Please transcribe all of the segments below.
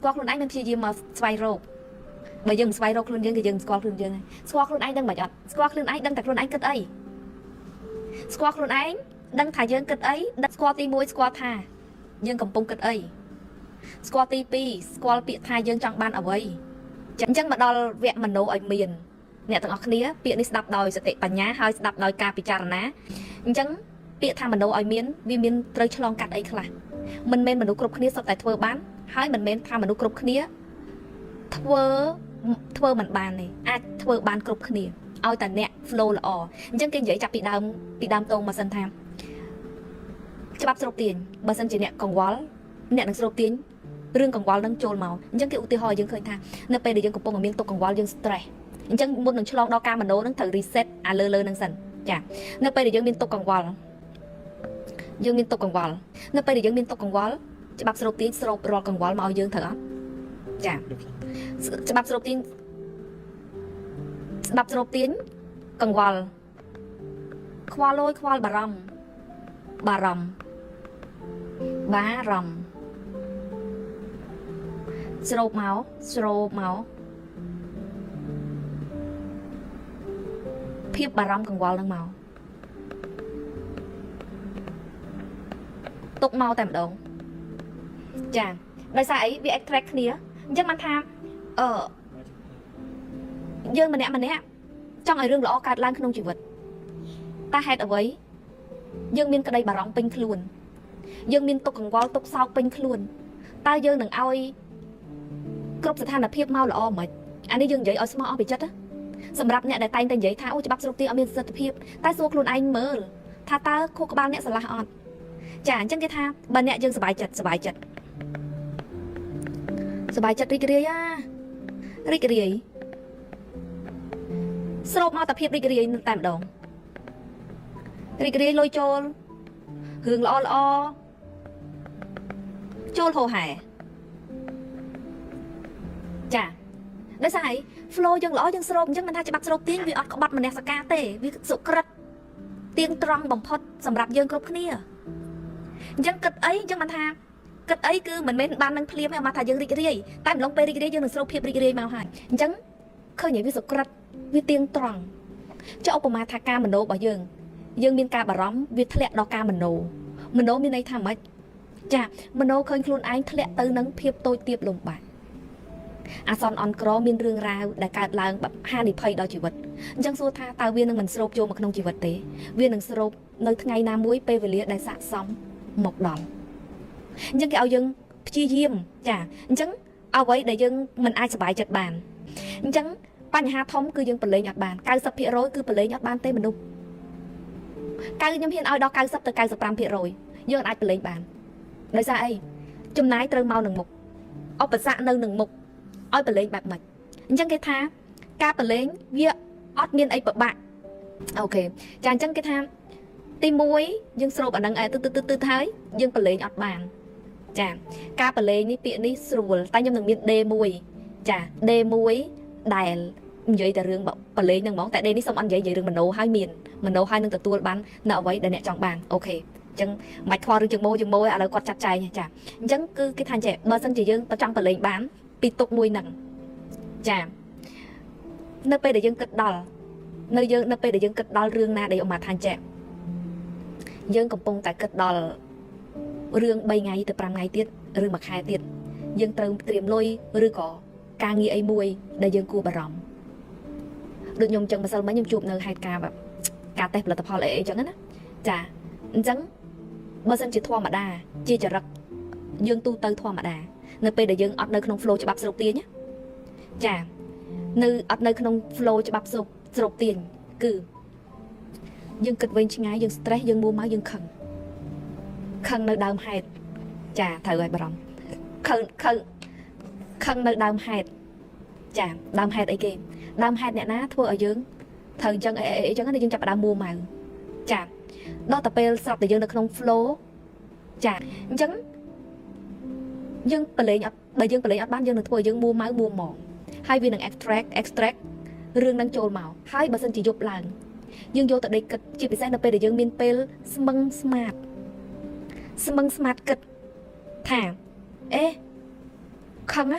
ស្គាល់ខ្លួនឯងមិនព្យាយាមមកស្វែងរកបើយើងស្វែងរកខ្លួនយើងគឺយើងស្គាល់ខ្លួនយើងហើយស្គាល់ខ្លួនឯងដឹងមិនអត់ស្គាល់ខ្លួនឯងដឹងតែខ្លួនឯងគិតអីស្គាល់ខ្លួនឯងដឹងថាយើងគិតអីដឹងស្គាល់ទី1ស្គាល់ថាយើងកំពុងគិតអីស្គាល់ទី2ស្គាល់ពាក្យថាយើងចង់បានអ្វីអញ្ចឹងមកដល់វគ្គមโนឲ្យមានអ្នកទាំងអស់គ្នាពាក្យនេះស្ដាប់ដោយសតិបញ្ញាហើយស្ដាប់ដោយការពិចារណាអញ្ចឹងពាក្យថាមโนឲ្យមានវាមានត្រូវឆ្លងកាត់អីខ្លះមិនមែនមនុស្សគ្រប់គ្នាសុទ្ធតែធ្វើបានហើយមិនមែនថាមនុស្សគ្រប់គ្នាធ្វើមិនបានទេអាចធ្វើបានគ្រប់គ្នាឲ្យតែអ្នក flow ល្អអញ្ចឹងគេនិយាយចាប់ពីដើមតងមកសិនថាច្បាប់ស្រូបទាញបើសិនជាអ្នកកង្វល់អ្នកនឹងស្រូបទាញរឿងកង្វល់នឹងចូលមកអញ្ចឹងគេឧទាហរណ៍យើងឃើញថានៅពេលដែលយើងកំពុងមានទុក្ខកង្វល់យើង stress អញ្ចឹងមុននឹងឆ្លងដល់ការមโนនឹងត្រូវ reset អាលើនឹងសិនចានៅពេលដែលយើងមានទុក្ខកង្វល់នៅពេលដែលយើងមានទុក្ខកង្វល់ច្បាប់ស្រូបទាញស្រូបរាល់កង្វល់មកឲ្យយើងត្រូវអត់ចាច្បាប់ស្រូបទាញកង្វល់ខ្វល់លយខ្វល់បារម្ភស្រូបមកភាពបារម្ភកង្វល់នឹងមកទុកមកតែម្ដងចាដោយសារអីវា attract គ្នាអញ្ចឹងបានថាយើងម្នាក់ចង់ឲ្យរឿងល្អកើតឡើងក្នុងជីវិតតែហេតុអ្វីយើងមានក្តីបារម្ភពេញខ្លួនយើងមានទុក្ខកង្វល់ទុក្ខសោកពេញខ្លួនតើយើងនឹងឲ្យគ្រប់ស្ថានភាពមកល្អមិនអានេះយើងនិយាយឲ្យស្មោះអស់ពីចិត្តសម្រាប់អ្នកដែលតែងតែនិយាយថាអូច្បាប់ស្រូបទាញអត់មានប្រសិទ្ធភាពតែសួរខ្លួនឯងមើលថាតើខួរក្បាលអ្នកស្រឡះអត់ចាអញ្ចឹងគេថាបើអ្នកយើងសប្បាយចិត្តរីករាយស្រូបមកតែភាពរីករាយតែម្ដងរីករាយលុយចូលរឿងល្អចូលហោហែចាដោយសារអី flow យើងល្អយើងស្រូបអញ្ចឹងមិនថាច្បាប់ស្រូបទាញវាអត់ក្បត់មនសិការទេវាសុក្រិតទៀងត្រង់បំផុតសម្រាប់យើងគ្រប់គ្នាអញ្ចឹងគិតអីអញ្ចឹងមិនថាគិតអីគឺមិនមែនបាននឹងភ្លាមទេមកថាយើងរីករាយតែម្លងពេលរីករាយយើងនឹងស្រូបភាពរីករាយមកហើយអញ្ចឹងឃើញវាសុក្រិតវាទៀងត្រង់ចុះឧបមាថាការមโนរបស់យើងមានការបារម្ភវាធ្លាក់ដល់ការមโนមានន័យថាម៉េចចាមโนឃើញខ្លួនឯងធ្លាក់ទៅនឹងភាពតូចទាបលំបាកអាសន្នអន់ក្រមានរឿងរ៉ាវដែលកើតឡើងបែបហានិភ័យដល់ជីវិតអញ្ចឹងសួរថាតើវានឹងមិនស្រូបចូលមកក្នុងជីវិតទេវានឹងស្រូបនៅថ្ងៃណាមួយពេលវេលាដែលស័ក្តិសមមកដល់អញ្ចឹងគេឲ្យយើងព្យាយាមចាអញ្ចឹងអ្វីដែលយើងមិនអាចសប្បាយចិត្តបានអញ្ចឹងបញ្ហាធំគឺយើងប្រឡែងអត់បាន 90% គឺប្រឡែងអត់បានទេមនុស្សខ្ញុំហ៊ានឲ្យដល់90ទៅ 95% យើងអាចប្រឡែងបានដោយសារអីចំណាយត្រូវមកនឹងមុខឧបសគ្គនៅនឹងមុខឲ្យប្រឡែងបែបម៉េចអញ្ចឹងគេថាការប្រឡែងវាអត់មានអីពិបាកអូខេចាអញ្ចឹងគេថាទី1យើងស្រូបអានឹងទៅហើយយើងប្រឡែងអត់បានចាការប្រឡែងនេះពាក្យនេះស្រួលតែខ្ញុំនឹងមាន D1 ចា D1 ដែលនិយាយតែរឿងប្រឡែងហ្នឹងហ្មងតែ D នេះសូមអត់និយាយរឿងមโนហើយមានមโนហើយនឹងទទួលបាននៅអ្វីដែលអ្នកចង់បានអូខេអញ្ចឹងមិនខ្វល់រឿងជាងម៉ូឥឡូវគាត់ចាត់ចែងចាអញ្ចឹងគឺគេថាចេះបើសិនជាយើងទៅចង់ប្រឡែងបានពីទុកមួយហ្នឹងចានៅពេលដែលយើងគិតដល់នៅពេលដែលយើងគិតដល់រឿងណាដែលអមថាចេះយើងកំពុងតែគិតដល់រឿង3ថ្ងៃទៅ5ថ្ងៃទៀតឬ1ខែទៀតយើងត្រូវត្រៀមលុយឬក៏ការងារអីមួយដែលយើងគួរបារម្ភដូចខ្ញុំចឹងម្សិលមិញខ្ញុំជួបនៅហេតុការណ៍បែបការតេស្តផលិតផលអីចឹងណាចាអញ្ចឹងបើសិនជាធម្មតាជាចរិតយើងទូទៅធម្មតានៅពេលដែលយើងអត់នៅក្នុង flow ច្បាប់ស្រូបទាញចាអត់នៅក្នុង flow ច្បាប់ស្រូបទាញគឺយើងគិតវិញឆ្ងាយយើង stress យើងមួម៉ៅយើងខឹងនៅដើមហេតុចាត្រូវឲ្យបារម្ភខឹងនៅដើមហេតុចាដើមហេតុអីគេដើមហេតុអ្នកណាធ្វើឲ្យយើងត្រូវអញ្ចឹងអីចឹងយើងចាប់ដើមមួម៉ៅចាដល់តែពេលស្រាប់តែយើងនៅក្នុង flow ចាអញ្ចឹងយើងប្រឡែងអត់បើយើងប្រឡែងអត់បានយើងនឹងធ្វើឲ្យយើងមួម៉ៅមួហ្មងហើយវានឹង extract រឿងនឹងចូលមកហើយបើសិនជាយប់ឡើងយើងយកទៅដេកគិតជាពិសេសនៅពេលដែលយើងមានពេលស្មឹងស្មាតគិតថា ខឹងណា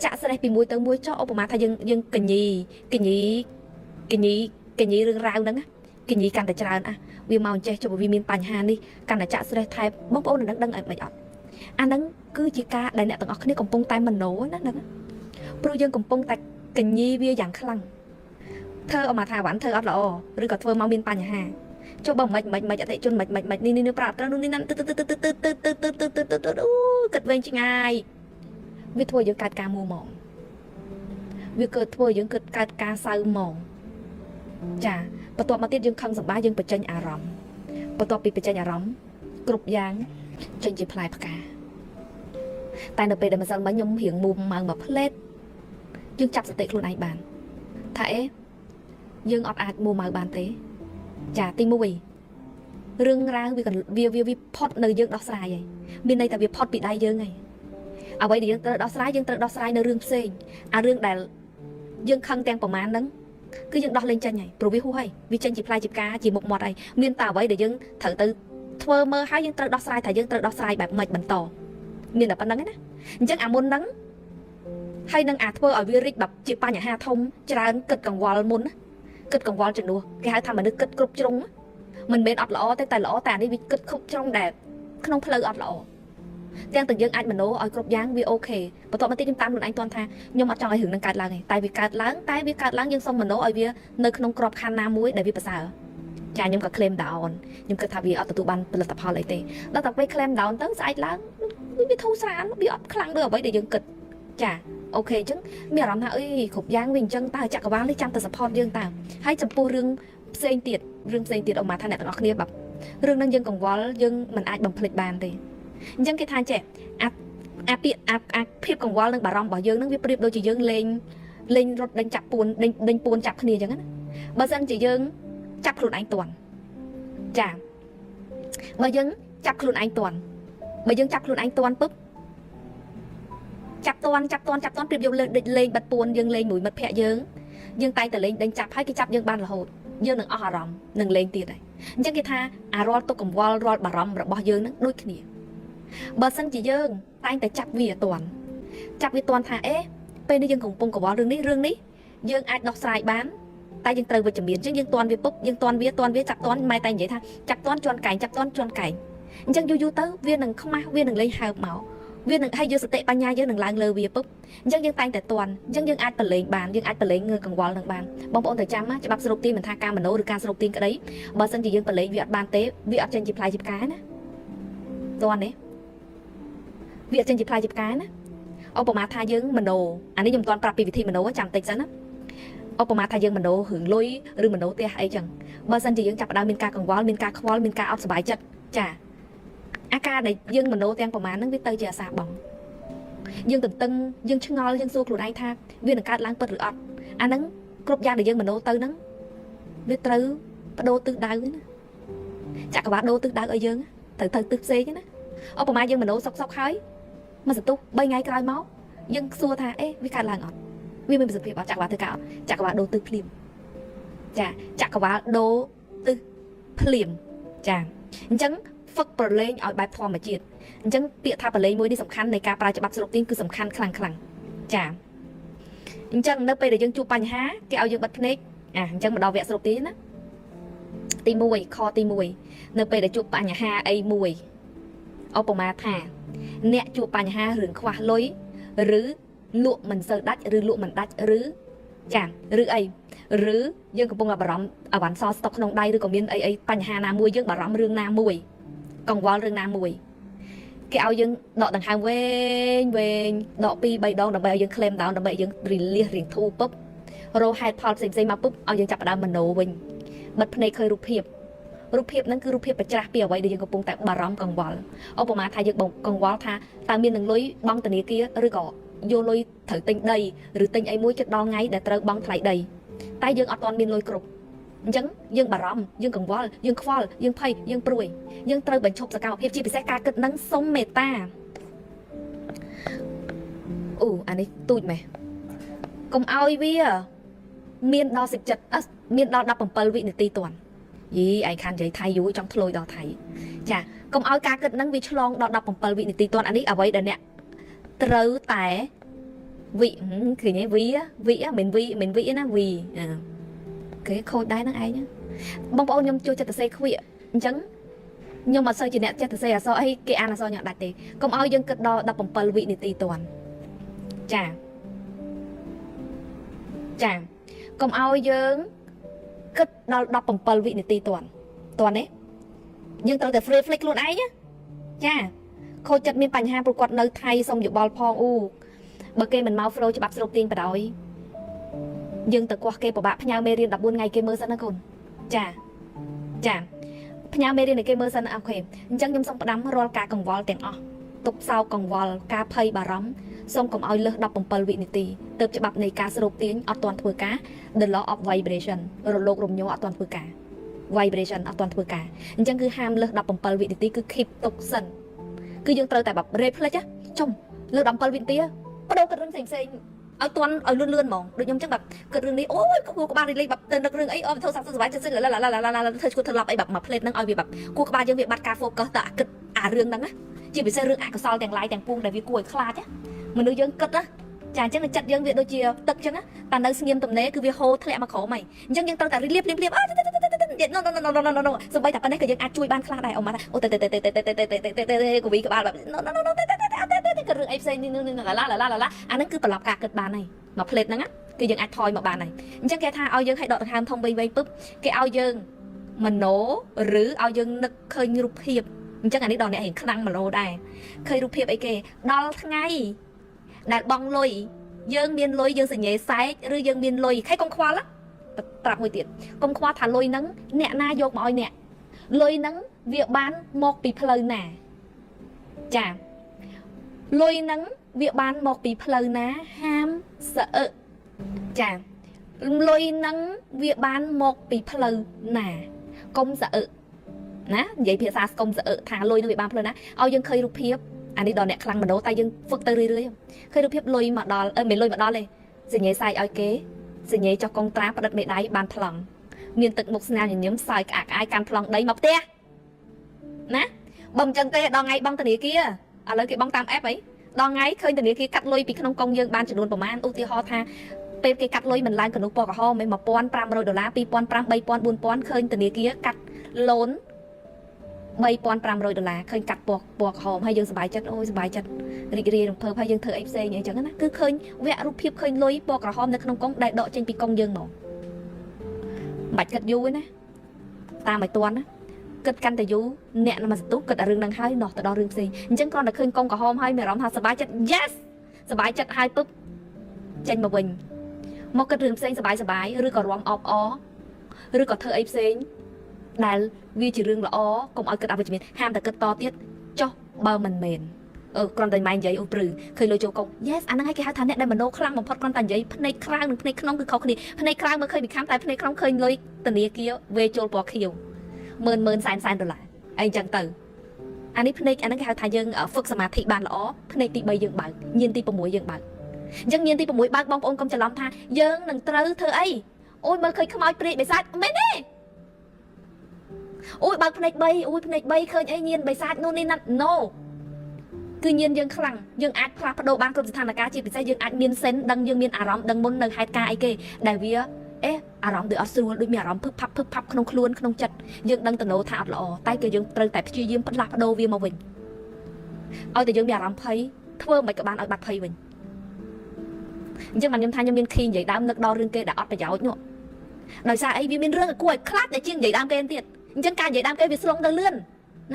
ចាក់ស្រេះពីមួយទៅមួយចុះឧបមាថាយើងកញីរឿងរ៉ាវហ្នឹងកញីកាន់តែច្រើនវាមកចេះចុះវាមានបញ្ហានេះកាន់តែចាក់ស្រេះថែបបងប្អូននឹងដឹងអីមិនអត់អាហ្នឹងគឺជាការដែលអ្នកទាំងអស់គ្នាកំពុងតែមโนណាហ្នឹងព្រោះយើងកំពុងតែកញីវាយ៉ាងខ្លាំងធ្វើអមថាវ៉ាន់ធ្វើអត់ល្អឬក៏ធ្វើមកមានបញ្ហាចុះបើមិនអតិជនមិននេះប្រាប់ត្រូវនោះនេះណាអូគិតវែងឆ្ងាយវាធ្វើយើងកើតការមួម៉ងវាកើតធ្វើយើងកើតការសៅម៉ងចាបន្ទាប់មកទៀតយើងខឹងសម្បាយើងបញ្ចេញអារម្មណ៍បន្ទាប់ពីបញ្ចេញអារម្មណ៍គ្រប់យ៉ាងចេញជាផ្លែផ្កាតែនៅពេលដែលម្សិលមិញខ្ញុំរៀងមុំម៉ៅមួយផ្លេតយើងចាប់សតិខ្លួនឯងបានថាយើងអត់អាចមួម៉ៅបានទេចាទី1រឿងរ៉ាវវាផុតនៅយើងដោះស្រាយហើយមានន័យថាវាផុតពីដៃយើងហើយអ្វីដែលយើងត្រូវដោះស្រាយយើងត្រូវដោះស្រាយនៅរឿងផ្សេងអារឿងដែលយើងខឹងទាំងប្រមាណហ្នឹងគឺយើងដោះលែងចេញហើយព្រោះវាហួសហើយវាចេញជាផ្លែជាផ្កាជាមុខមាត់ហើយមានតែអ្វីដែលយើងត្រូវទៅធ្វើមើលហើយយើងត្រូវដោះស្រាយថាយើងត្រូវដោះស្រាយបែបម៉េចបន្តមានតែប៉ុណ្្នឹងណាអញ្ចឹងអាមុនហ្នឹងហើយនឹងអាធ្វើឲ្យវារីកแบบជាបញ្ហាធំច្រើនគិតកង្វល់មុនគិតកង្វល់ជំនួសគេហៅថាមនុស្សគិតគ្រប់ជ្រុងមិនមែនអត់ល្អទេតែល្អតែនេះវាគិតគ្រប់ជ្រុងដែលក្នុងផ្លូវអត់ល្អទាំងយើងអាចមโนឲ្យគ្រប់យ៉ាងវាអូខេបន្ទាប់មកទៀតខ្ញុំតាមខ្លួនឯងទាន់ថាខ្ញុំអត់ចង់ឲ្យរឿងនឹងកើតឡើងទេតែវាកើតឡើងយើងសុំមโนឲ្យវានៅក្នុងក្របខ័ណ្ឌណាមួយដែលវាប្រសើរចាខ្ញុំក៏ claim down ខ្ញុំគិតថាវាអត់ទទួលបានផលិតផលអីទេដល់តែពេល claim down ទៅស្អែកឡើងវាធូរស្រាលវាអត់ខ្លាំងដូចអ្វីដែលយើងគិតចាអូខេអញ្ចឹងមានអារម្មណ៍ថាអីគ្រប់យ៉ាងវាអញ្ចឹងតើចក្រវាលនេះចាំតែ support យើងតើហើយចំពោះរឿងផ្សេងទៀតអមថាអ្នកទាំងអស់គ្នាแบบរឿងហ្នឹងយើងកង្វល់យើងមិនអាចបំភ្លេចបានទេអញ្ចឹងគេថាចេះអាភាពកង្វល់និងបារម្ភរបស់យើងហ្នឹងវាប្រៀបដូចជាយើងលេងរត់ដេញចាប់ពួនដេញពួនចាប់គ្នាអញ្ចឹងណាបើសិនជាយើងចាប់ខ្លួនឯងទាន់ចាបើយើងចាប់ខ្លួនឯងទាន់ពឹបចាប់ទាន់ប្រៀបយកលេងបាត់ពួនយើងលេងមួយមិត្តភ័ក្ដិយើងតែងតែលេងដេញចាប់ហើយគេចាប់យើងបានរហូតយើងនឹងអស់អារម្មណ៍នឹងលេងទៀតហើយអញ្ចឹងគេថាអារាល់ទុកកង្វល់រាល់បារម្ភរបស់យើងនឹងដូចគ្នាបើសិនជាយើងតែងតែចាប់វាទាន់ថាពេលនេះយើងកំពុងកង្វល់រឿងនេះយើងអាចដោះស្រាយបានតែយើងត្រូវវិជ្ជមានអញ្ចឹងយើងទាន់វាពុបយើងទាន់វាចាប់ទាន់ម៉ែតែនិយាយថាចាប់ទាន់ជន់កែងអញ្ចឹងយូរទៅវានឹងខ្មាស់វានឹងលេងហើបមកវានឹងឲ្យយកសតិបញ្ញាយើងនឹងឡើងលើវាពុបអញ្ចឹងយើងតែងតែទាន់អញ្ចឹងយើងអាចប្រឡែងបានយើងអាចប្រឡែងងើកង្វល់នឹងបានបងប្អូនត្រូវចាំណាច្បាប់ស្រូបទាញមិនថាការមโนឬការស្រូបទាញក្តីបើសិនជាយើងប្រឡែងវាអត់បានទេវាអត់ចេញជាផ្លែជាផ្កាណាទាន់ទេវាអត់ចេញជាផ្លែជាផ្កាណាឧបមាថាយើងមโนអានេះខ្ញុំមិនទាន់ប្រាប់ពីវិធីមโนចាំតិចសិនណាឧបមាថាយើងមโนរឿងលុយឬមโนផ្ទះអីចឹងបើសិនជាយើងចាប់ផ្ដើមមានការកង្វល់មានការខ្វល់មានការអត់សុបាយចិត្តចាអាការដែលយើងមโนទាំងប្រមាណហ្នឹងវាទៅជាអាសាបងយើងទន្ទឹងយើងឆ្ងល់យើងសួរខ្លួនឯងថាវានឹងកើតឡើងពិតឬអត់អាហ្នឹងគ្រប់យ៉ាងដែលយើងមโนទៅហ្នឹងវាត្រូវបដូរទិសដៅណាចក្រវាឡដូរទិសដៅឲ្យយើងត្រូវទិសផ្សេងណាឧបមាយើងមโนសុកហើយមកសន្ទុះ3ថ្ងៃក្រោយមកយើងសួរថាវាកើតឡើងអត់វាមានប្រសិទ្ធភាពអត់ចក្រវាឡធ្វើការអត់ចក្រវាឡដូរទិសភ្លាមចាចក្រវាឡដូរទិសភ្លាមចាអញ្ចឹងហ្វឹកប្រឡែងឲ្យបែបធម្មជាតិអញ្ចឹងពាក្យថាប្រឡែងមួយនេះសំខាន់នៃការប្រើច្បាប់ស្រុកទាញគឺសំខាន់ខ្លាំងចាអញ្ចឹងនៅពេលដែលយើងជួបបញ្ហាគេឲ្យយើងបិទភ្នែកអញ្ចឹងមកដល់វគ្គស្រុកទាញណាទី1ខទី1នៅពេលដែលជួបបញ្ហាអីមួយឧបមាថាអ្នកជួបបញ្ហារឿងខ្វះលុយឬលក់មិនសូវដាច់ឬលក់មិនដាច់ឬចាឬអីឬយើងកំពុងបារម្ភអវ៉ាន់សស្តុកក្នុងដៃឬក៏មានអីបញ្ហាណាមួយយើងបារម្ភរឿងណាមួយកង្វល់រឿងណាមួយគេឲ្យយើងដកដង្ហើមវែងដក2 3ដងដើម្បីឲ្យយើង claim down ដើម្បីឲ្យយើង release រៀងធូរពុបរកហេតុផលផ្សេងមកពុបឲ្យយើងចាប់ផ្ដើមមโนវិញបិទភ្នែកឃើញរូបភាពហ្នឹងគឺរូបភាពប្រច្រាស់ពីអ្វីដែលយើងកំពុងតែបារម្ភកង្វល់ឧបមាថាយើងកង្វល់ថាតើមាននឹងលុយបង់ធនាគារឬក៏យកលុយត្រូវទិញដីឬទិញអីមួយជិតដល់ថ្ងៃដែលត្រូវបង់ថ្លៃដីតែយើងអត់ទាន់មានលុយគ្រប់អញ្ចឹងយើងបារម្ភយើងកង្វល់យើងខ្វល់យើងភ័យយើងព្រួយយើងត្រូវបញ្ឈប់សកម្មភាពជាពិសេសការគិតនឹងសុំមេត្តាអានេះទូចម៉េះកុំឲ្យវាមានដល់17មានដល់17វិនាទីទាន់យីឯខាននិយាយថៃយូរចង់ធ្លុយដល់ថៃចាកុំឲ្យការគិតនឹងវាឆ្លងដល់17វិនាទីទាន់អានេះអ្វីដែលអ្នកត្រូវតែ vị thì nhé vị á mình vị nó vì cái khôi đáy nó ai nhá bông bông nhom chui cho ta xây khuya trắng nhưng mà sao chị nè cho ta xây à sao ấy cái ăn là sao nhận đặt thì công ao dân cất đo đập bông pal vị này tì toàn chàng công ao dân cất đo đập bông pal vị này tì toàn đấy nhưng tao để free flick luôn ấy nhá cha khôi chặt miên bành ha pro quạt nơi thay xong dụ ball phong u bờ cây mình mau flow cho bác sưu tiên vào đói nhưng từ qua cây của bạn nhau mê riêng đập buôn ngày cây mơ sân nó còn chà nhau mê riêng này cây mơ sân ok chẳng nhung xong đám roll cả còng vol tiền tục sau còng vol ca pay bà rắm xong còng oi lơ đập bằng pal vị này tì tập cho bạc này cá sưu tiên ở toàn thừa cá the law of vibration rồi lột rồng nhau ở toàn thừa cá vibration ở toàn thừa cá chẳng cứ ham lơ đập bằng pal vị này tì cứ keep tục sân cứ dương trời tại bạc replay chứ trong lơ đập pal vị tì bắt đầu cái rừng xanh ở toàn ở lươn mỏng được nhung chắcแบบเกิดเรื่องนี้โอ้ยกูกับบ้านเลยแบบเดินเรื่องไอ้โทรศัพท์สบายจะเสร็จแล้วเธอกูทะเลาะไอ้แบบมาเพลทนั่งเอาแบบกูกับบ้านยังแบบบัตรการโฟกัสแต่เกิดเรื่องนั้นนะchỉ bị xeเรื่องก็ซอลแต่งลายแต่งปูงแต่วิกวยคลาดจ้ะมันดูยังกัดนะจานจังจัดยังviệc đôi chiềuตึกจังนะแต่ในเงียบตรงนี้คือวิโฮทะเลมาขอใหม่ยังตั้งแต่เรียบเno สบายแต่ปันนี้ก็ยังอาจช่วยบ้านคลาดได้ออกมาโอ้แต่กูวิกับบ้านแบบ no ก็เรื่องไอ้เซนนี่ละอันนั้นคือตลอดการเกิดบานnàyมาเพลทนั่นอ่ะคือยังอาจทอยมาบานnàyจังแกท่าเอายังให้ดอกทางทองใบปุ๊บแกเอายังมันโนหรือเอายังนึกเคยรูปเพียบจังอันนี้ดอกเนี่ยเห็นคลั่งมาโลได้เคยรูปเพียบไอ้แกดอลไงดัดบองลอยยังเบียนลอยยังสิ่งใหญ่ไซส์หรือยังเบียนลอยใครกองควาละตรักมวยเตียนกองควาถ่ายลอยนั้นเนี่ยนายกมาอ้อยเนี่ยลอยนั้นเวียบ้านมอกปีเพลินน่ะจ้าลอยนั้นเวียบ้านมอกปีเพลินนะห้ามเสอะจ้าลอยนั้นเวียบ้านมอกปีเพลินน่ะกงเสอะนะใหญ่เพียซากงเสอะถ่ายลอยนั้นเวียบ้านเพลินนะเอายังเคยรูปเพียบอันนี้ดอนเนี่ยคลังมาโดแต่ยังฝึกเตยเรื่อยๆเคยดูเพียบลอยมาดอไม่ลอยมาดอเลยสิ่งใหญ่ใส่เอาเก๋สิ่งใหญ่จะกองตราประดับเมได้บานพลังเมียนตึกมุกสนานอย่างนี้ใส่กากไอการพลังได้มาเตี้ยนะบังจังเตะดองไงบังตัวนี้กี้อะไรกี่บังตามแอปấyดองไงเคยตัวนี้กี้กัดลอยปีขนมกองยังบานจะโดนประมาณอุติฮอท่าเป็นกี้กัดลอยเหมือนลายขนมปอกห่อไม่มาป้อน$500ปีป้อนใบป้อนบุญป้อนเคยตัวนี้กี้กัดล้น$3,500เคยกัดปอกหอมให้ยังสบายจัดโอ้ยสบายจัดเรียนเพิ่มให้ยังเธอเอฟซีอย่างจังนะคือเคยแวะรูปเพียบเคยลอยปอกหอมในขนมกงได้ดอกเจนปีกงยังหนอบัดกัดยูนะตามไปตัวนะกัดกันแต่ยูเนี่ยมันตุ๊กกัดเรื่องดังให้หนอแต่ดอเรื่องซีจังก่อนแต่เคยกงกับหอมให้แม่ร้องทาสบายจัด yes สบายจัดให้ปุ๊บเจนมาวิ่งมอกกัดเรื่องซีสบายหรือก็รวมออกหรือก็เธอเอฟซีได้วิจิเรื่องละกงเอากระดาษไปจิมิห้ามแต่กระต่อติดจ่อเบอร์มันเมนกรอนแต่ใหม่ใหญ่อุปรือเคยเลยโจกง yes อันนั้นให้แกหาทานเนี่ยได้มาโนครั้งมาพอดกรอนแต่ใหญ่พในครั้งหนึ่งพในขนมคือเขาคนนี้พในครั้งมันเคยมีข้ามแต่พในครั้งเคยเลยตัวนี้เกี้ยวเวโจลปอเขียวเมินแสนตัวละไอ้จังตื่นอันนี้พในอันนั้นแกหาทานยังฝึกสมาธิบานละพในตีใบยังบางยินตีประมวยยังบางยังยินตีประมวยบางบางองค์กำจะล้อมท่ายังหนึ่งเตอเธอไอ้โอ้ยมันเคยขโมยปรีไปซัดไม่แน่โอ้ยบางพนักใบเคยไอ้เงียนใบซาดนู่นนี่นั่น no คือเงียนยังคลั่งยังอาจพลาดประโดบางกรมสถานการณ์จีบไปใช้ยังอาจเมียนเซนดังยังเมียนอารมณ์ดังบนดังไฮกาไอเกได้เวียอารมณ์เดือดสูดด้วยมีอารมณ์พึบพับขนมคล้วนขนมจัดยังดังตะโนถาดหล่อใต้เกยยังเตยแต่พี่ยืมพลาดประโดเวียมาวิ่งเอาแต่ยังมีอารมณ์เพย์ทั่วไปกับบ้านเอาบัตรเพย์วิ่งยังมันยังทานยังเมียนคีนใหญ่ดำนึกดอเรื่องเกดอัดไปยาวเนาะหน่อยซาไอวิเมียนเรื่องกล้วยคลาดแต่จริงใหญ่ดำเกนเตียดจังการใหญ่ดำเกวิสลงเลื่อน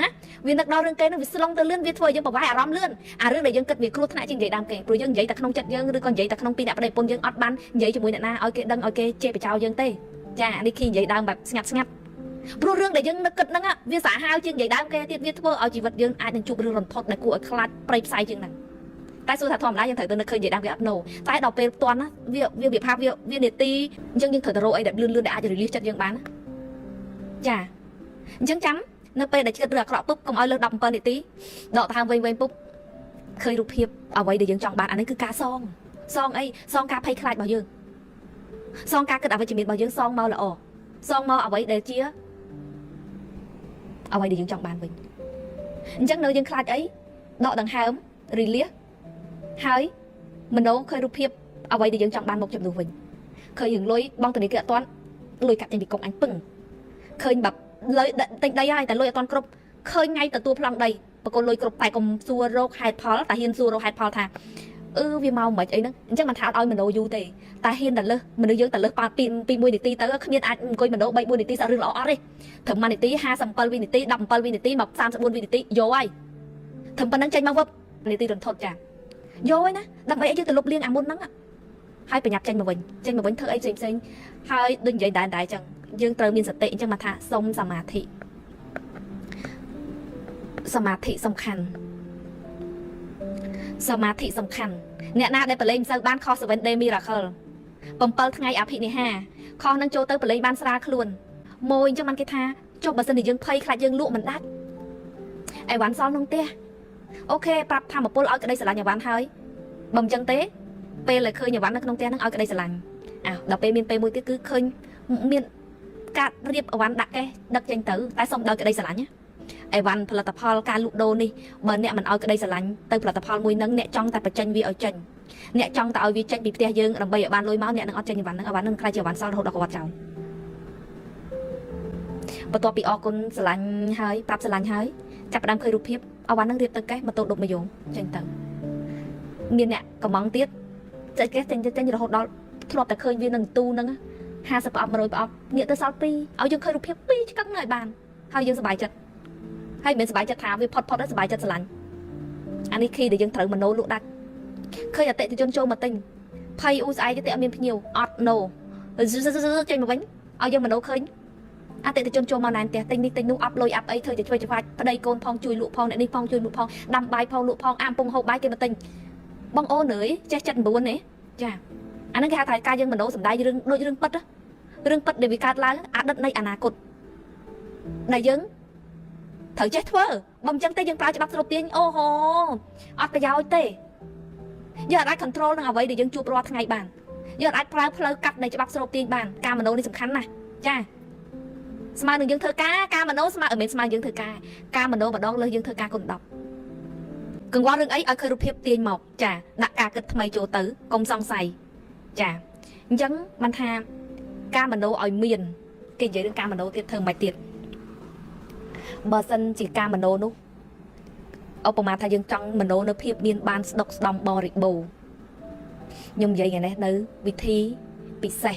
นะวินักดอเรื่องเกนวิสลงเลื่อนวิทวยยังบอกว่าอารมณ์เลื่อนเรื่องใดยังเกิดวิครุฑนะจริงใหญ่ดำเกนปลุยยังใหญ่แต่ขนมจัดยังหรือก่อนใหญ่แต่ขนมปีนับใดปนยังอัดบันใหญ่จมูกหน้าเอาเกดังเอาเกเจ็บไปเจ้ายังเต้จ้านี่ขี้ใหญ่ดำแบบงัดปลุยเรื่องใดยังนึกเกิดนั่งอ่ะวิสาหาวจริงใหญ่ดำเกนที่วิทวยเอาชีวิตยังอาจจะจุบเรื่องรอนทอดในกูคลาดไปใส่จริงนั่งแต่สุดท้ายทอมได้ยังถือตัวนึกเคยใหญ่ดำเกนอัพโนแต่ดอกเป็นตัวนะวิวภาพวิวเนตียังถือตัวโรไอแบบเลื่อนได้อาจจะรีลิสจัดยังบ้านจ้าจังจำนึกไปได้เชื่อเรือเกาะปุ๊บก็เอาเลือดดำเปิลตีดอกทางเวงปุ๊บเคยรูปเพียบเอาไว้เดี๋ยวยังจองบ้านอันนี้คือกาซองไอ้ซองกาไพ่คลายบ่ยังซองกากระดาษไปจิมิดบ่ยังซองเมาละซองเมาเอาไว้เดี๋ยวเชี่ยเอาไว้เดี๋ยวยังจองบ้านเวงจังเนยยังคลายไอ้ดอกดังหามรีเลียหาย mình đâu khơi rụp hiệp ở vậy thì dân trong ban một chấm đủ mình khơi dừng lối bong từ này kia toán lùi cặp trên bị công anh pưng khơi bập lối tình đây ai tại lối toán cướp khơi ngay từ tua plong đây và con lối cướp tại cùng xua rô hai pol tại hiên xua rô hai pol thà vì mau mấy ấy nữa chắc mà tháo oi mình đâu du tề tại hiên đặt lơ mình được dương tại lơ pin mùi tí tới không biết ai coi mình đâu bay mùi tí sao rừng lọ đi thầm mà tí ha sầm pal vin tí đầm pal vin tí mọc sam sầm buôn vin tí vô ai thầm pal nắng tranh mau vấp vin tí đừng thốt chả vô ấy nè đặc biệt chứ từ lúc liên môn nắng á hai phải nhập tranh mà mình thơ ấy xinh hai đừng vậy đại chẳng dương trời miền sạch tệ chẳng mà thả sôngสมาธิสำคัญเนี่ยน่าได้ไปเล่นบ้านคอสเวนเดมีราเคิลปมเปิลไงอภินิฮาคอนั่งโจเตอร์ไปเล่นบ้านสราคลุนโมยจังมันกิทาจบบัสนิยังเพย์ขลาดยังลุมันดัดไอวันซ้อนน้องเตี้ยโอเคปรับทำมาปุ๊บเอากระไดสลันอย่างวันเฮ้ยบ่มจังเต้เปย์เลยเคยอย่างวันนั่งน้องเตี้ยนั่งเอากระไดสลันเราเปย์เมียนเปย์มวยตี้คือเคยเมียนการเรียบวันดักแกดักจังตื้อแต่ส่งเดินกระไดสลันเนี่ยไอวันผลิตภัณฑ์การลุกโดนี่เบอร์เนี่ยมันเอากระไดสลันแต่ผลิตภัณฑ์มวยนั่งเนี่ยจ้องแต่ประจันวีเอาจันเนี่ยจ้องแต่เอาวีจันบีเตี้ยยืงลำใบบ้านลอยเมาส์เนี่ยนั่งเอาจันวันนั่งใครจะวันซ้อนโหดดอกวัดเจ้าประตูปีออกคนสลันเฮ้ยปรับสลันเฮ้ยจับประดามเคยรูปเพียบเอาวันนั่งเรียบตั้งแกมาตัวดกมาโยงจังตื้อเมียนเนี่ยก็มองเตี้ยจะแกจังจะโหดดอกทลบแต่เคยวีนั่งตู้นั่งหาสปอร์ตมาโรยปอเนี่ยตัวซ้อนปีเอายังเคยรูปเพียบปีจะกังเงยบานเฮ้ยยังสบายจัดให้เป็นสบายจัดถามวิพอดได้สบายจัดสลันอันนี้คีเดี๋ยวยังถือมันโนลุดัดเคยอยากเตะที่จนโจมาติงไพ่อูสไอจะเตะมีพิวออดโนเจนมาวิ่งเอายังมันโนเคยอาเตะที่จนโจมานานเตะติงนี่ติงนุ่งอัพลอยอัพไอเธอจะช่วยจะพายประเดี๋ยวโกนพองจุยลุพองเนี่ยนี่พองจุยลุพองดำใบพองลุพองอามปงหกใบเกมาติงบังโอเหนื่อยเจ๊จัดบุญเนี่ยจ้าอันนั้นแค่ถ่ายกายยังมันโนสมได้เรื่องโดยเรื่องปัดอะเรื่องปัดเดี๋ยววิการล้างอาดัดในอนาคตได้ยังthử chết thưa bầm chân tay dân ta cho bắt đầu tiên ô hô ở cái giáo tê giờ ai control nào vậy để dân chụp ra ngày bàn giờ ai play cắt này cho bắt đầu tiên bàn ca mà nấu đi sầm khánh này cha smart đừng dân thơ ca mà nấu smart ở miền smart dân thơ ca mà nấu mà đón lên dân thơ ca cùng đọc cần qua rừng ấy ở khơi rụp hiệp tiền một cha đặt ca kịch mày chỗ tử công song xài cha dân ban tha ca mà nấu ở miền cái gì đừng ca mà nấu tiệt thường mày tiệt bờ sân chỉ ca mà nô nút ông bà thay dân trong mà nô nó phiêu biên ban độc đồng bò rịch bù nhưng vậy ngày này nữ bị thi bị xe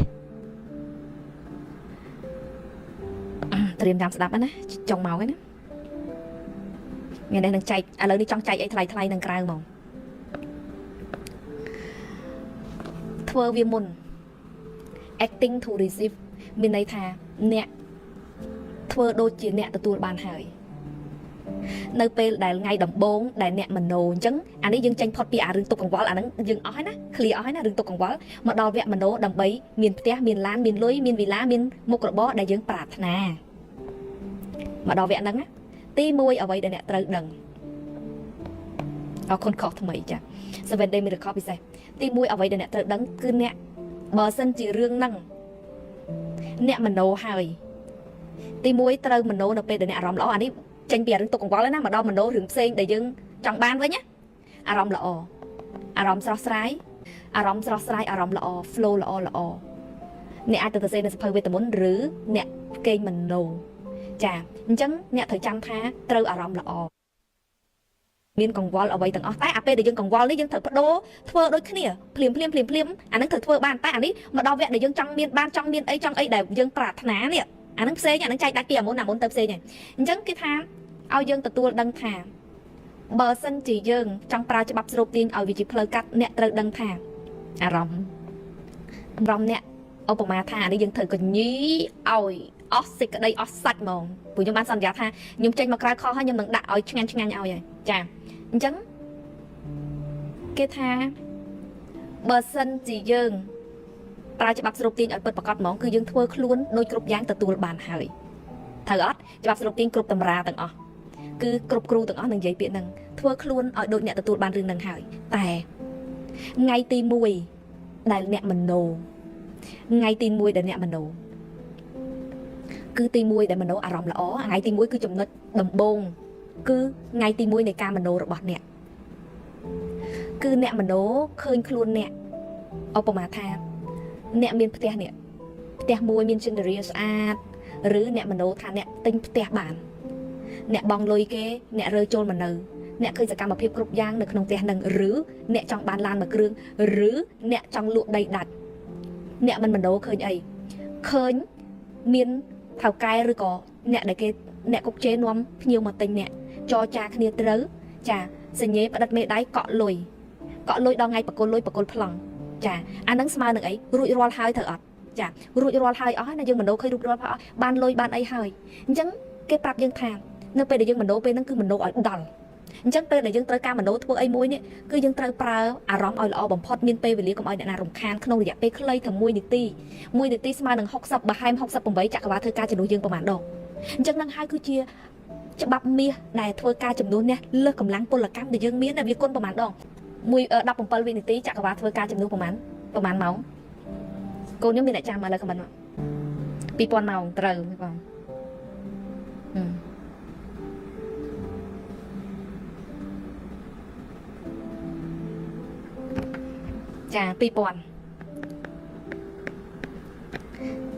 tìm làm đạp á trong màu cái đó ngày nay đang chạy lớn đi trong chạy ấy thay đang cài màu thưa viêm môn acting to receive bên đây thà nè thưa đôi chị nè từ tuổi bàn hải nơi pe đại ngày đầm bốn đại nè mình nổ chấn anh ấy dân tranh phật bia rừng tục còn quá là nó dừng ói ná clear ói ná rừng tục còn quá mà đo vẹn mình nổ đầm bấy miền té miền lan miền lưới miền vì lá miền một cột bó đại dân bạt nà mà đo vẹn đắng á ti môi ở vậy đại nè trời đằng ở con cọt thằng mày chả sao về đây mình được copy sai ti môi ở vậy đại nè trời đắng cứ nè bờ sân chỉ riêng năng nè mình nổ hảiตีมวยเติมมันโน้นเป็นเดี๋ยวนี้อารมณ์ละอันนี้จังเปลี่ยนตัวของวอลแล้วนะมาดอมันโน้ถึงเซ็งแต่ยังจังบ้านไว้เนี่ยอารมณ์ละอารมณ์สลายอารมณ์สลายอารมณ์ละโฟล์ละเนี่ยอาจจะเซ็งในสภาพเวทมนต์หรือเนี่ยเกย์มันโน้จ้าจังเนี่ยถือจังท้าเติมอารมณ์ละมีนของวอลเอาไว้ต่างแต่อาเปเดี๋ยวยังของวอลนี่ยังถือโดเทอร์โดยขี้เนี่ยเพลียมอันนั้นถือเทอร์บ้านแต่อันนี้มาดอแวะเดี๋ยวยังจังมีนบ้านจังมีนไอ้จังไอ้เดี๋ยวยังปรารถนาเนี่ยอันนั้นเซ่เนี่ยอันนั้นใจได้เกี่ยวมุนเติมเซ่เนี่ยจังกี่ทางเอายังตัวดังทางเบอร์สันจียังจังปลาจะบับสรุปตีนเอาวิจิเพลกัดเนี่ยตัวดังทางอารมณ์เนี่ยเอาปมาทางนี่ยังถือกันยี่เอาออสซิกได้ออสซัดมองผู้ยมบ้านสัญญาทางยมใจมากระคอให้ยมหนังด่าเอาช่างเอาอย่างจ้าจังกี่ทางเบอร์สันจียังปลาจะบับสรุปตีนเอาเปิดประกอบมองคือยังทั่วคล้วนโดยกรุบยางตะตูบานหายถ้าอดจะบับสรุปตีนกรุบตำราต่างอ๋อคือกรุบครูต่างอ๋อหนึ่งใหญ่เปียหนึ่งทั่วคล้วนเอาโดยเนี่ยตะตูบานเรื่องหนึ่งหายแต่ไงตีมวยได้เนี่ยมันโนไงตีมวยได้เนี่ยมันโนคือตีมวยได้มันโนอารมณ์ละอ๋อไงตีมวยคือจมเงินดำบงคือไงตีมวยในการมันโนระบาดเนี่ย cứ nẹt mà nấu khơi luôn nẹt ở bờ mà tha nẹt miền tây nẹt tây môi miền chân đời sạch rứ nẹt mà nấu tha nẹt tinh tây bản nẹt bong lôi kê nẹt rơi trôn mà nở nẹt khơiจะกรรมភាពគ្រប់យ៉ាងនៅក្នុងផ្ទះនឹងឬអ្នកចង់បានឡានមួយគ្រឿងឬអ្នកចង់លក់ដីដាច់អ្នកមិនដោឃើញអីឃើញមានថៅកែឬក៏អ្នកដែលគេអ្នកគុកជេនាំភ្ញៀវមកទិញអ្នកចរចាគ្នាត្រូវចាសញ្ញេផ្ដិតមេដៃកក់លុយដល់ថ្ងៃបកគលលុយបកគលប្លង់ចាអានឹងស្មើនឹងអីរួចរាល់ហើយត្រូវអត់ចារួចរាល់ហើយអស់ហើយណាយើងមិនដោឃើញរួចរាល់ហើយបានលុយបានអីហើយអញ្ចឹងគេប្រាប់យើងថានៅពេលដែលយើងមិនដោពេលហ្នឹងគឺមិនដោឲ្យដល់អញ្ចឹងពេលដែលយើងត្រូវការមនោធ្វើអីមួយនេះគឺយើងត្រូវប្រើអារម្មណ៍ឲ្យល្អបំផុតមានពេលវេលាកុំឲ្យអ្នកណារំខានក្នុងរយៈពេលខ្លីតែ1នាទីស្មើនឹង60បើហែម68ចក្រវាលធ្វើការជំនួសយើងប្រហែលដងអញ្ចឹងនឹងហើយគឺជាច្បាប់មាសដែលធ្វើការជំនួសនេះលើសកម្លាំងពលកម្មដែលយើងមានតែវាគុណប្រហែលដង17វិនាទីចក្រវាលធ្វើការជំនួសប្រហែលម៉ោងកូនខ្ញុំមានអ្នកចាំមកលើខមមិនមក2000ម៉ោងត្រូវបងចា2000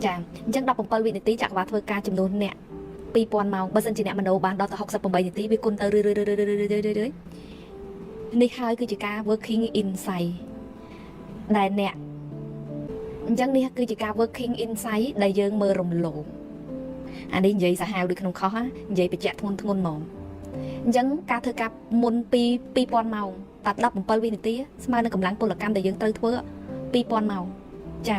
ចាអញ្ចឹង17វិនាទីចក្រវាលធ្វើការចំនួនអ្នក2000ម៉ោងបើសិនជាអ្នកមនោបានដល់ទៅ68នាទីវាគុណទៅរឿយនេះហើយគឺជាការ working insight ដែលអ្នកអញ្ចឹងនេះគឺជាការ working insight ដែលយើងមើលរំលងអានេះនិយាយសាហាវដូចក្នុងខុសនិយាយបញ្ជាក់ធ្ងន់ហ្មងអញ្ចឹងការធ្វើការមុនពី2000ម៉ោងតែ17វិនាទីស្មើនឹងកម្លាំងពលកម្មដែលយើងត្រូវធ្វើ2000ម៉ោងចា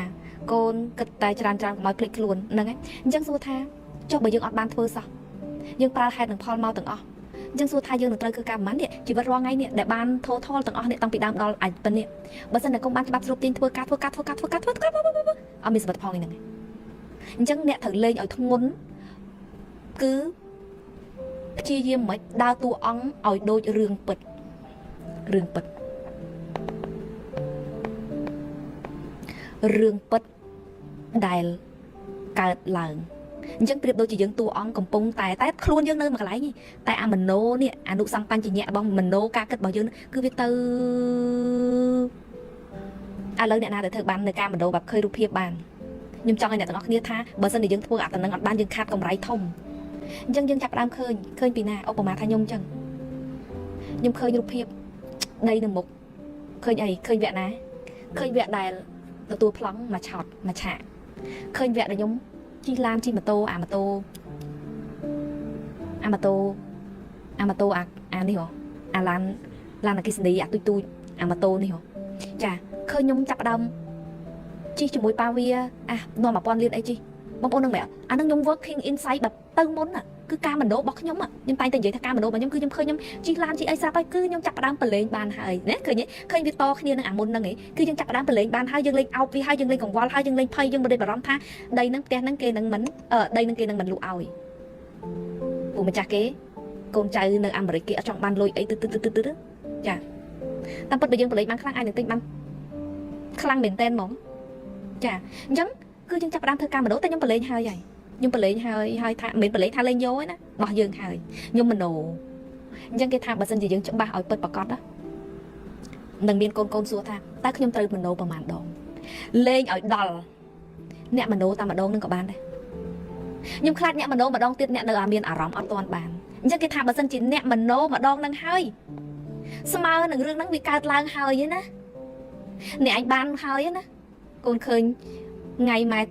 កូនគិតតែច្រើនកុំឲ្យភ្លេចខ្លួនហ្នឹងហើយអញ្ចឹងសួរថាចុះបើយើងអត់បានធ្វើសោះយើងប្រើហេតុនិងផលមកទាំងអស់អញ្ចឹងសួរថាយើងនឹងត្រូវធ្វើការប៉ុន្មាននេះជីវិតរាល់ថ្ងៃនេះដែលបាន total ទាំងអស់នេះតាំងពីដើមដល់អាយប៉ុណ្នេះបើសិនតែកុំបានច្បាប់ស្រូបទាញធ្វើការអត់មានសមត្ថផលហ្នឹងអញ្ចឹងអ្នកត្រូវលេងឲ្យធ្ងន់គឺព្យាយាមមិនដើរតួអង្គឲ្យដូចរឿងពិតដែលកើតឡើងអញ្ចឹងប្រៀបដូចជាយើងតួអង្គកំពុងតែខ្លួនយើងនៅមួយកន្លែងតែអាមโนនេះអនុសង្បញ្ញៈរបស់មโนការគិតរបស់យើងគឺវាទៅឥឡូវអ្នកណាដែលធ្វើបាននៅការមโนបែបឃើញរូបភាពបានខ្ញុំចង់ឲ្យអ្នកទាំងអស់គ្នាថាបើសិនជាយើងធ្វើអាតំណឹងអត់បានយើងខាតកម្រៃធំអញ្ចឹងយើងចាប់ផ្ដើមឃើញពីណាឧបមាថាខ្ញុំអញ្ចឹងខ្ញុំឃើញរូបភាពដីនៅមុខឃើញអីឃើញវគ្គណាឃើញវគ្គដែលទទួលប្លង់មួយឆាកឃើញវគ្គដែលខ្ញុំជិះឡានជិះម៉ូតូអាម៉ូតូអានេះហ៎អាឡានអគ្គិសនីអាទូចអាម៉ូតូនេះហ៎ចាឃើញខ្ញុំចាប់ផ្ដើមជិះជាមួយប៉ាវានាំ1000លានអីជិះបងប្អូននឹងមែនអានឹងខ្ញុំ working insight แบบទៅមុនគឺការមโนរបស់ខ្ញុំខ្ញុំតែងតែនិយាយថាការមโนរបស់ខ្ញុំគឺខ្ញុំឃើញខ្ញុំជិះឡានជិះអីស្រាប់ហើយគឺខ្ញុំចាប់ផ្ដើមប្រឡែងបានហើយណាឃើញវាតគ្នានឹងអាមុនហ្នឹងឯងគឺយើងចាប់ផ្ដើមប្រឡែងបានហើយយើងលេងអោបវាហើយយើងលេងកង្វល់ហើយយើងលេងភ័យយើងមិនได้បារម្ភថាដីហ្នឹងផ្ទះហ្នឹងគេនឹងមិនដីហ្នឹងគេនឹងមិនលក់ឲ្យពូម្ចាស់គេកូនចៅនៅអាមេរិកគេអត់ចង់បានលុយអីទៅចាតាមពិតបើយើងប្រឡែងបានខ្លាំងអាចនឹងទិញបានខ្លាំងមែនតើហ្មងចាអញ្ចឹងគឺយើងចាប់ផ្ដើមធ្វើការមโนតែខ្ញុំប្រឡែងហើយខ្ញុំប្រឡែងហើយថាមិនប្រឡែងថាលេងយកឯណារបស់យើងហើយខ្ញុំមโนអញ្ចឹងគេថាបើសិនជាយើងច្បាស់ឲ្យពិតប្រកបនឹងមានកូនសួរថាតើខ្ញុំត្រូវមโนប្រហែលដងលេងឲ្យដល់អ្នកមโนតែម្ដងនឹងក៏បានដែរខ្ញុំខ្លាចអ្នកមโนម្ដងទៀតអ្នកនៅមានអារម្មណ៍អត់ទាន់បានអញ្ចឹងគេថាបើសិនជាអ្នកមโนម្ដងនឹងហើយស្មើនឹងរឿងហ្នឹងវាកើតឡើងហើយណាអ្នកឯងបានហើយណាកូនឃើញថ្ងៃម៉ែ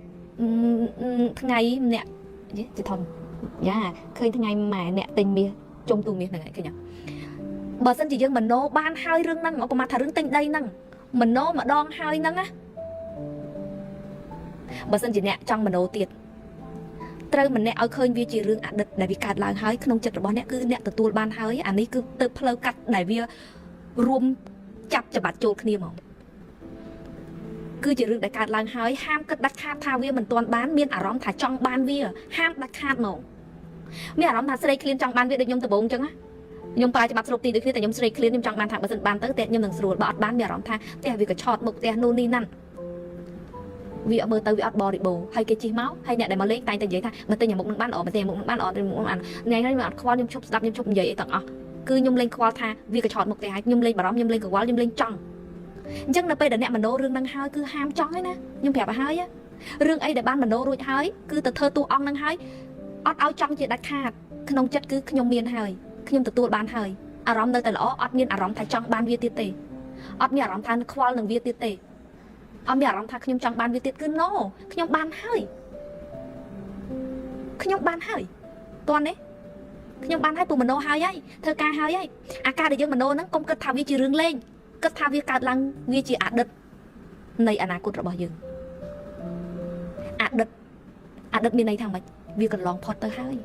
ថ្ងៃអ្នកជាធំយ៉ាឃើញថ្ងៃម៉ែអ្នកទិញមាសជុំទូមាសហ្នឹងឯងឃើញអត់បើសិនជាយើងមโนបានហើយរឿងហ្នឹងឧបមាថារឿងទិញដីហ្នឹងមโนម្ដងហើយហ្នឹងណាបើសិនជាអ្នកចង់មโนទៀតត្រូវម្នាក់ឲ្យឃើញវាជារឿងអតីតដែលវាកើតឡើងហើយក្នុងចិត្តរបស់អ្នកគឺអ្នកទទួលបានហើយអានេះគឺទៅផ្លូវកាត់ដែលវារួមចាប់ច្បាត់ចូលគ្នាហ្មងគឺជារឿងដែលកើតឡើងហើយហាមគិតដាច់ខាតថាវាមិនទាន់បានមានអារម្មណ៍ថាចង់បានវាហាមដាច់ខាតហ្មងមានអារម្មណ៍ថាស្រេកឃ្លានចង់បានវាដូចខ្ញុំដំបូងអញ្ចឹងណាខ្ញុំប្រើច្បាប់ស្រូបទីដូចគ្នាតែខ្ញុំស្រេកឃ្លានខ្ញុំចង់បានថាបើសិនបានទៅតែខ្ញុំនឹងស្រួលបើអត់បានមានអារម្មណ៍ថាផ្ទះវាក៏ឆោតមុខផ្ទះนู่ននេះណាន់វាមើលទៅវាអត់បរិបូរហើយគេជិះមកហើយអ្នកដែលមកលេងតែងតែនិយាយថាបើទិញមុខនឹងបានអត់បើទិញមុខនឹងបានអត់ថ្ងៃនេះខ្ញុំអត់ខ្វល់ខ្ញុំឈប់ស្ដាប់ខ្ញុំឈប់និយាយអីទាំងអស់ គឺខ្ញុំលេងខ្វល់ថាវាក៏ឆោតមុខទៅហើយខ្ញុំលេងបារម្ភខ្ញុំលេងកង្វល់ខ្ញុំលេងចង់អញ្ចឹងនៅពេលដែលអ្នកមโนរឿងហ្នឹងហើយគឺហាមចង់ឯណាខ្ញុំប្រាប់ឲ្យហើយរឿងអីដែលបានមโนរួចហើយគឺទៅធ្វើតួអង្គហ្នឹងហើយអត់ឲ្យចង់ជាដាច់ខាតក្នុងចិត្តគឺខ្ញុំមានហើយខ្ញុំទទួលបានហើយអារម្មណ៍នៅតែល្អអត់មានអារម្មណ៍ថាចង់បានវាទៀតទេអត់មានអារម្មណ៍ថាខ្វល់នឹងវាទៀតទេអត់មានអារម្មណ៍ថាខ្ញុំចង់បានវាទៀតគឺ no ខ្ញុំបានហើយខ្ញុំបានហើយតោះនេះខ្ញុំបានហើយពូមโนហើយធ្វើការហើយអាការដែលយើងមโนហ្នឹងកុំគិតថាវាជារឿងលេងគិតថាវាកើតឡើងវាជាអតីតនៃអនាគតរបស់យើងអតីតមានន័យថាម៉េចវាកន្លងផុតទៅហើយ